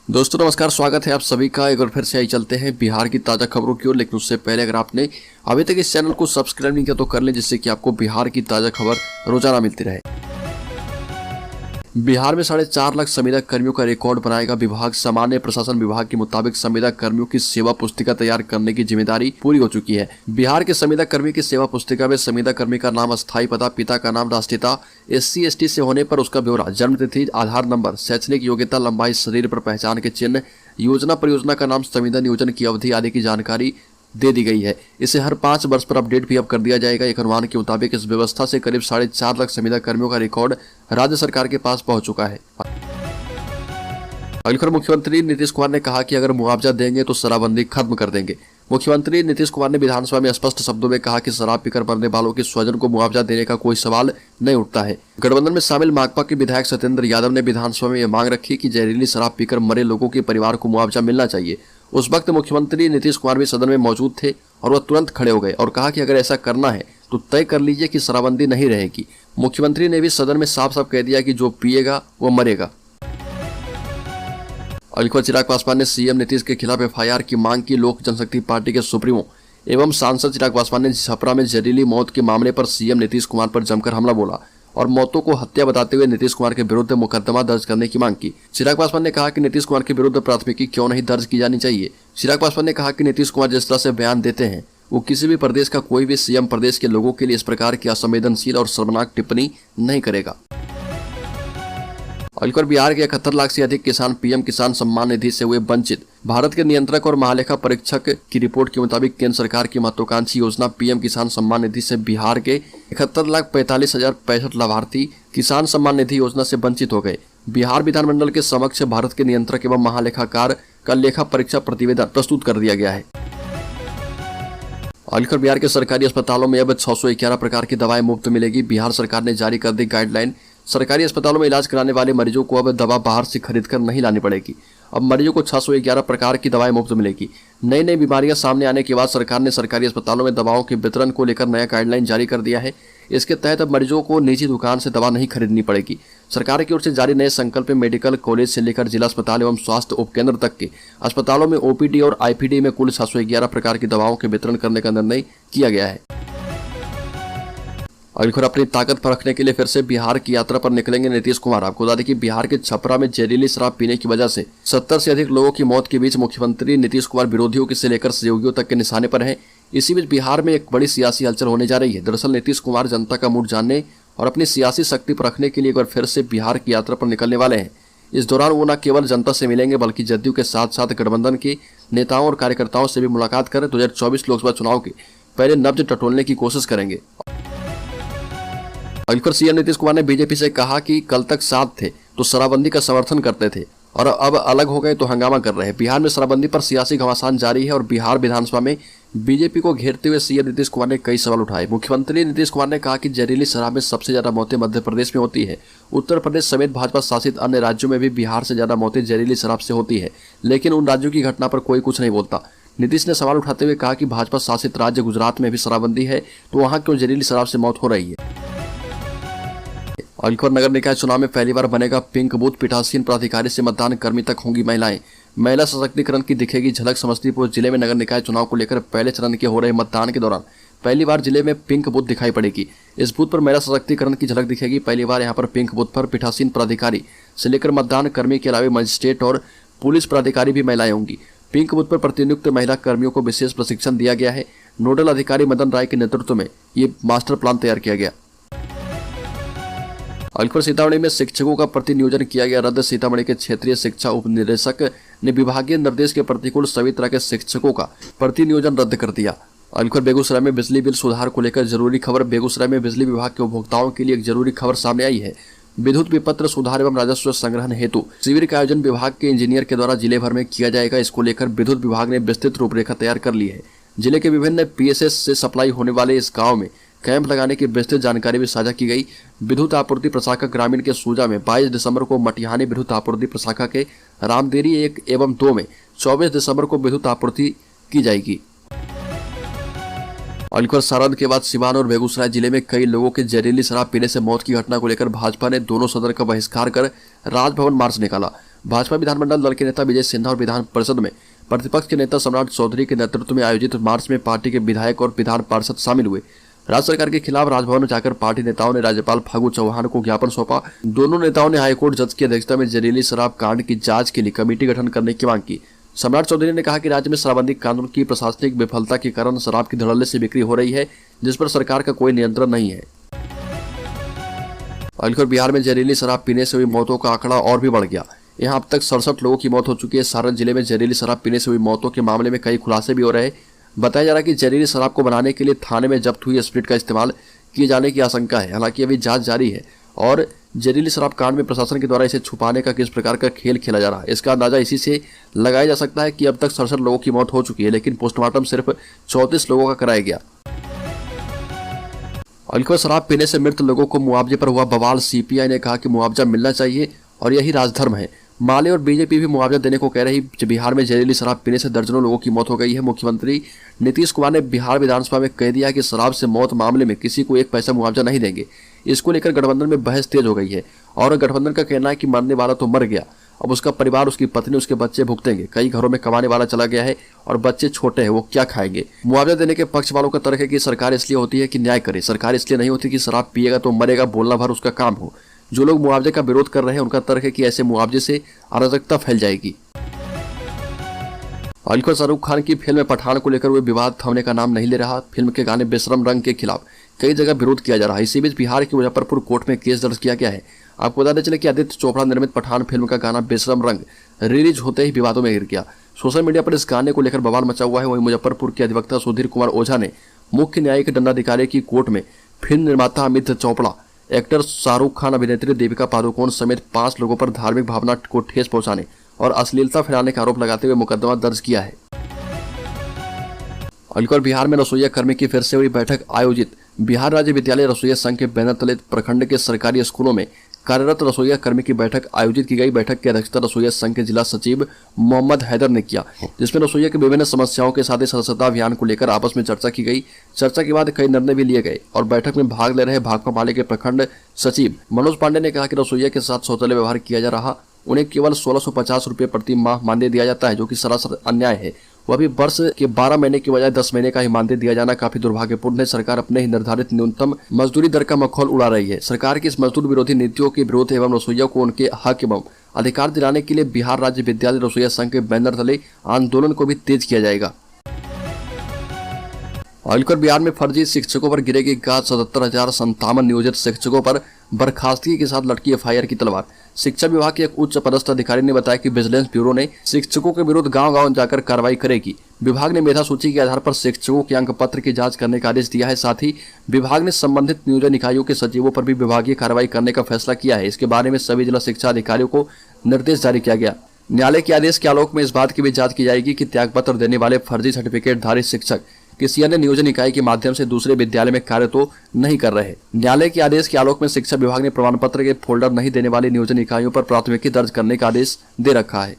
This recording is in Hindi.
दोस्तों नमस्कार, स्वागत है आप सभी का। एक बार फिर से आई चलते हैं बिहार की ताज़ा खबरों की ओर। लेकिन उससे पहले अगर आपने अभी तक इस चैनल को सब्सक्राइब नहीं किया तो कर लें, जिससे कि आपको बिहार की ताज़ा खबर रोजाना मिलती रहे। बिहार में 4.5 लाख संविदा कर्मियों का रिकॉर्ड बनाएगा विभाग। सामान्य प्रशासन विभाग के मुताबिक संविदा कर्मियों की सेवा पुस्तिका तैयार करने की जिम्मेदारी पूरी हो चुकी है। बिहार के संविदा कर्मी की सेवा पुस्तिका में संविदा कर्मी का नाम, अस्थायी पता, पिता का नाम, राष्ट्रीयता SC/ST से होने पर उसका ब्यौरा, जन्म तिथि, आधार नंबर, शैक्षणिक योग्यता, लंबाई, शरीर पर पहचान के चिन्ह, योजना परियोजना का नाम, संविदा नियोजन की अवधि आदि की जानकारी दे दी गई है। इसे हर 5 वर्ष पर अपडेट भी अब कर दिया जाएगा। एक अनुमान के मुताबिक इस व्यवस्था से करीब 4.5 लाख संविदा कर्मियों का रिकॉर्ड राज्य सरकार के पास पहुंच चुका है। अगली खबर, मुख्यमंत्री नीतीश कुमार ने कहा कि अगर मुआवजा देंगे तो शराबबंदी खत्म कर देंगे। मुख्यमंत्री नीतीश कुमार ने विधानसभा में स्पष्ट शब्दों में कहा कि शराब पीकर मरने वालों के स्वजन को मुआवजा देने का कोई सवाल नहीं उठता है। गठबंधन में शामिल माकपा के विधायक सत्येंद्र यादव ने विधानसभा में यह मांग रखी कि जहरीली शराब पीकर मरे लोगों के परिवार को मुआवजा मिलना चाहिए। उस वक्त मुख्यमंत्री नीतीश कुमार भी सदन में मौजूद थे और वह तुरंत खड़े हो गए और कहा कि अगर ऐसा करना है तो तय कर लीजिए कि शराबबंदी नहीं रहेगी। मुख्यमंत्री ने भी सदन में साफ साफ कह दिया कि जो पिएगा वो मरेगा। अलीखबर, चिराग पासवान ने सीएम नीतीश के खिलाफ FIR की मांग की। लोक जनशक्ति पार्टी के सुप्रीमो एवं सांसद चिराग पासवान ने छपरा में जहरीली मौत के मामले पर सीएम नीतीश कुमार पर जमकर हमला बोला और मौतों को हत्या बताते हुए नीतीश कुमार के विरुद्ध मुकदमा दर्ज करने की मांग की। चिराग पासवान ने कहा कि नीतीश कुमार के विरुद्ध प्राथमिकी क्यों नहीं दर्ज की जानी चाहिए। चिराग पासवान ने कहा कि नीतीश कुमार जिस तरह से बयान देते हैं वो किसी भी प्रदेश का कोई भी सीएम प्रदेश के लोगों के लिए इस प्रकार की असंवेदनशील और शर्मनाक टिप्पणी नहीं करेगा। अलीखबर, बिहार के 71 लाख से अधिक किसान PM किसान सम्मान निधि से हुए वंचित। भारत के नियंत्रक और महालेखा परीक्षक की रिपोर्ट के मुताबिक केंद्र सरकार की महत्वाकांक्षी योजना PM किसान सम्मान निधि से बिहार के 71,45,065 लाभार्थी किसान सम्मान निधि योजना से वंचित हो गए। बिहार विधानमंडल के समक्ष भारत के नियंत्रक एवं महालेखाकार का लेखा परीक्षा प्रतिवेदन प्रस्तुत कर दिया गया है। अलीखबर, बिहार के सरकारी अस्पतालों में अब 611 प्रकार की दवाएं मुफ्त मिलेगी। बिहार सरकार ने जारी कर दी गाइडलाइन। सरकारी अस्पतालों में इलाज कराने वाले मरीजों को अब दवा बाहर से खरीदकर नहीं लानी पड़ेगी। अब मरीजों को 611 प्रकार की दवाएं मुफ्त मिलेगी। नई नई बीमारियां सामने आने के बाद सरकार ने सरकारी अस्पतालों में दवाओं के वितरण को लेकर नया गाइडलाइन जारी कर दिया है। इसके तहत अब मरीजों को निजी दुकान से दवा नहीं खरीदनी पड़ेगी। सरकार की ओर से जारी नए संकल्प में मेडिकल कॉलेज से लेकर जिला अस्पताल एवं स्वास्थ्य उपकेंद्र तक के अस्पतालों में OPD और IPD में कुल 611 प्रकार की दवाओं के वितरण करने का निर्णय किया गया है। अगली खबर, अपनी ताकत परखने के लिए फिर से बिहार की यात्रा पर निकलेंगे नीतीश कुमार। आपको बता दें कि बिहार के छपरा में जहरीली शराब पीने की वजह से 70 से अधिक लोगों की मौत के बीच मुख्यमंत्री नीतीश कुमार विरोधियों से लेकर सहयोगियों तक के निशाने पर हैं। इसी बीच बिहार में एक बड़ी सियासी हलचल होने जा रही है। दरअसल नीतीश कुमार जनता का मूड जानने और अपनी सियासी शक्ति परखने के लिए एक बार फिर से बिहार की यात्रा पर निकलने वाले हैं। इस दौरान वो न केवल जनता से मिलेंगे बल्कि जदयू के साथ साथ गठबंधन के नेताओं और कार्यकर्ताओं से भी मुलाकात कर 2024 लोकसभा चुनाव के पहले नब्ज टटोलने की कोशिश करेंगे। अलीखबर, सीएम नीतीश कुमार ने बीजेपी से कहा कि कल तक साथ थे तो शराबबंदी का समर्थन करते थे और अब अलग हो गए तो हंगामा कर रहे हैं। बिहार में शराबबंदी पर सियासी घमासान जारी है और बिहार विधानसभा में बीजेपी को घेरते हुए सीएम नीतीश कुमार ने कई सवाल उठाए। मुख्यमंत्री नीतीश कुमार ने कहा कि जहरीली शराब में सबसे ज्यादा मौतें मध्य प्रदेश में होती है। उत्तर प्रदेश समेत भाजपा शासित अन्य राज्यों में भी बिहार से ज्यादा मौतें जहरीली शराब से होती है, लेकिन उन राज्यों की घटना पर कोई कुछ नहीं बोलता। नीतीश ने सवाल उठाते हुए कहा कि भाजपा शासित राज्य गुजरात में भी शराबबंदी है तो वहां क्यों जहरीली शराब से मौत हो रही है। अलीखबर, नगर निकाय चुनाव में पहली बार बनेगा पिंक बूथ। पीठासीन प्राधिकारी से मतदान कर्मी तक होंगी महिलाएं। महिला सशक्तिकरण की दिखेगी झलक। समस्तीपुर जिले में नगर निकाय चुनाव को लेकर पहले चरण के हो रहे मतदान के दौरान पहली बार जिले में पिंक बूथ दिखाई पड़ेगी। इस बूथ पर महिला सशक्तिकरण की झलक दिखेगी। पहली बार यहाँ पर पिंक बूथ पर पीठासीन प्राधिकारी से लेकर मतदान कर्मी के अलावा मजिस्ट्रेट और पुलिस प्राधिकारी भी महिलाएं होंगी। पिंक बूथ पर प्रतिनियुक्त महिला कर्मियों को विशेष प्रशिक्षण दिया गया है। नोडल अधिकारी मदन राय के नेतृत्व में ये मास्टर प्लान तैयार किया गया। अलीखबर, सीतामढ़ी में शिक्षकों का प्रतिनियोजन किया गया रद्द। सीतामढ़ी के क्षेत्रीय शिक्षा उप निदेशक ने विभागीय निर्देश के प्रतिकूल सभी तरह के शिक्षकों का प्रतिनियोजन रद्द कर दिया। अलीखबर, बेगूसराय में बिजली बिल सुधार को लेकर जरूरी खबर। बेगूसराय में बिजली विभाग के उपभोक्ताओं के लिए एक जरूरी खबर सामने आई है। विद्युत विपत्र सुधार एवं राजस्व संग्रहण हेतु शिविर का आयोजन विभाग के इंजीनियर के द्वारा जिले भर में किया जाएगा। इसको लेकर विद्युत विभाग ने विस्तृत रूपरेखा तैयार कर ली है। जिले के विभिन्न PSS से सप्लाई होने वाले इस गाँव में कैंप लगाने की विस्तृत जानकारी भी साझा की गई। विद्युत आपूर्ति प्रशाखा ग्रामीण के सूजा में 22 दिसंबर को, मटिहानी विद्युत आपूर्ति प्रशाखा के रामदेरी 1 एवं 2 में 24 दिसंबर को विद्युत आपूर्ति की जाएगी। अलीखबर, सारण के बाद सिवान और बेगूसराय जिले में कई लोगों के जहरीली शराब पीने से मौत की घटना को लेकर भाजपा ने दोनों सदन का बहिष्कार कर राजभवन मार्च निकाला। भाजपा विधानमंडल दल के नेता विजय सिन्हा और विधान परिषद में प्रतिपक्ष के नेता सम्राट चौधरी के नेतृत्व में आयोजित मार्च में पार्टी के विधायक और विधान पार्षद शामिल हुए। राज्य सरकार के खिलाफ राजभवन में जाकर पार्टी नेताओं ने राज्यपाल फागू चौहान को ज्ञापन सौंपा। दोनों नेताओं ने हाईकोर्ट जज की अध्यक्षता में जहरीली शराब कांड की जांच के लिए कमेटी गठन करने की मांग की। सम्राट चौधरी ने कहा कि राज्य में शराबबंदी कानून की प्रशासनिक विफलता के कारण शराब की धड़ल्ले से बिक्री हो रही है, जिस पर सरकार का कोई नियंत्रण नहीं है। और बिहार में जहरीली शराब पीने से हुई मौतों का आंकड़ा और भी बढ़ गया। यहाँ अब तक 67 लोगों की मौत हो चुकी है। सारण जिले में जहरीली शराब पीने से हुई मौतों के मामले में कई खुलासे भी हो रहे हैं। बताया जा रहा है कि जहरीली शराब को बनाने के लिए थाने में जब्त हुई स्प्रिट का इस्तेमाल किए जाने की आशंका है। हालांकि अभी जांच जारी है और जहरीली शराब कांड में प्रशासन के द्वारा इसे छुपाने का किस प्रकार का खेल खेला जा रहा है, इसका अंदाजा इसी से लगाया जा सकता है कि अब तक 67 लोगों की मौत हो चुकी है, लेकिन पोस्टमार्टम सिर्फ 34 लोगों का कराया गया। अल्कोहल शराब पीने से मृत लोगों को मुआवजे पर हुआ बवाल। सीपीआई ने कहा कि मुआवजा मिलना चाहिए और यही राजधर्म है। माले और बीजेपी भी मुआवजा देने को कह रही। बिहार में जहरीली शराब पीने से दर्जनों लोगों की मौत हो गई है। मुख्यमंत्री नीतीश कुमार ने बिहार विधानसभा में कह दिया कि शराब से मौत मामले में किसी को 1 पैसा मुआवजा नहीं देंगे। इसको लेकर गठबंधन में बहस तेज हो गई है और गठबंधन का कहना है कि मरने वाला तो मर गया, अब उसका परिवार, उसकी पत्नी, उसके बच्चे भुगतेंगे। कई घरों में कमाने वाला चला गया है और बच्चे छोटे हैं, वो क्या खाएंगे। मुआवजा देने के पक्ष वालों का तर्क है कि सरकार इसलिए होती है कि न्याय करे, सरकार इसलिए नहीं होती कि शराब पिएगा तो मरेगा बोलना भर उसका काम हो। जो लोग मुआवजे का विरोध कर रहे हैं उनका तर्क है कि ऐसे मुआवजे से अराजकता फैल जाएगी। और शाहरुख खान की फिल्म पठान को लेकर हुए विवाद थमने का नाम नहीं ले रहा। फिल्म के गाने बेशरम रंग के खिलाफ कई जगह विरोध किया जा रहा है। इसी बीच बिहार के मुजफ्फरपुर कोर्ट में केस दर्ज किया गया है। आपको बताते चले कि आदित्य चोपड़ा निर्मित पठान फिल्म का गाना बेशरम रंग रिलीज होते ही विवादों में गिर गया। सोशल मीडिया पर इस गाने को लेकर बवाल मचा हुआ है। वहीं मुजफ्फरपुर के अधिवक्ता सुधीर कुमार ओझा ने मुख्य न्यायिक दंडाधिकारी की कोर्ट में फिल्म निर्माता अमित चोपड़ा, एक्टर शाहरुख खान, अभिनेत्री दीपिका पादुकोण समेत 5 लोगों पर धार्मिक भावना को ठेस पहुंचाने और अश्लीलता फैलाने का आरोप लगाते हुए मुकदमा दर्ज किया है। और बिहार में रसोईया कर्मी की फिर से हुई बैठक आयोजित। बिहार राज्य विद्यालय रसोईया संघ के बैनर तले प्रखंड के सरकारी स्कूलों में कार्यरत रसोईया कर्मी की बैठक आयोजित की गई। बैठक की अध्यक्षता रसोईया संघ के जिला सचिव मोहम्मद हैदर ने किया, जिसमें रसोईया की विभिन्न समस्याओं के साथ ही सदस्यता अभियान को लेकर आपस में चर्चा की गई। चर्चा के बाद कई निर्णय भी लिए गए और बैठक में भाग ले रहे भाकपा माले के प्रखंड सचिव मनोज पांडे ने कहा कि रसोईया के साथ शौचालय व्यवहार किया जा रहा, उन्हें केवल 1650 रुपये प्रति माह मानदेय दिया जाता है, जो कि सरासर अन्याय है। वह भी वर्ष के 12 महीने की बजाय 10 महीने का ही मानदेय दिया जाना काफी दुर्भाग्यपूर्ण है। सरकार अपने ही निर्धारित न्यूनतम मजदूरी दर का मखौल उड़ा रही है। सरकार की इस मजदूर विरोधी नीतियों के विरोध एवं रसोइयों को उनके हक एवं अधिकार दिलाने के लिए बिहार राज्य विद्यालय रसोईया संघ के बैनर तले आंदोलन को भी तेज किया जाएगा। और बिहार में फर्जी शिक्षकों पर गिरेगी गाज। 77,057 नियोजित शिक्षकों पर बर्खास्तगी के साथ लटकी एफआईआर की तलवार। शिक्षा विभाग के एक उच्च पदस्थ अधिकारी ने बताया कि विजिलेंस ब्यूरो ने शिक्षकों के विरुद्ध गांव-गांव जाकर कार्रवाई करेगी। विभाग ने मेधा सूची के आधार पर शिक्षकों के अंक पत्र की जांच करने का आदेश दिया है। साथ ही विभाग ने संबंधित नियोजन इकाइयों के सचिवों पर भी विभागीय कार्रवाई करने का फैसला किया है। इसके बारे में सभी जिला शिक्षा अधिकारियों को निर्देश जारी किया गया। न्यायालय के आदेश के आलोक में इस बात की भी जांच की जाएगी कि त्यागपत्र देने वाले फर्जी सर्टिफिकेट धारी शिक्षक किसी अन्य नियोजन इकाई के माध्यम से दूसरे विद्यालय में कार्य तो नहीं कर रहे। न्यायालय के आदेश के आलोक में शिक्षा विभाग ने प्रमाण पत्र के फोल्डर नहीं देने वाली नियोजन इकाइयों पर प्राथमिकी दर्ज करने का आदेश दे रखा है।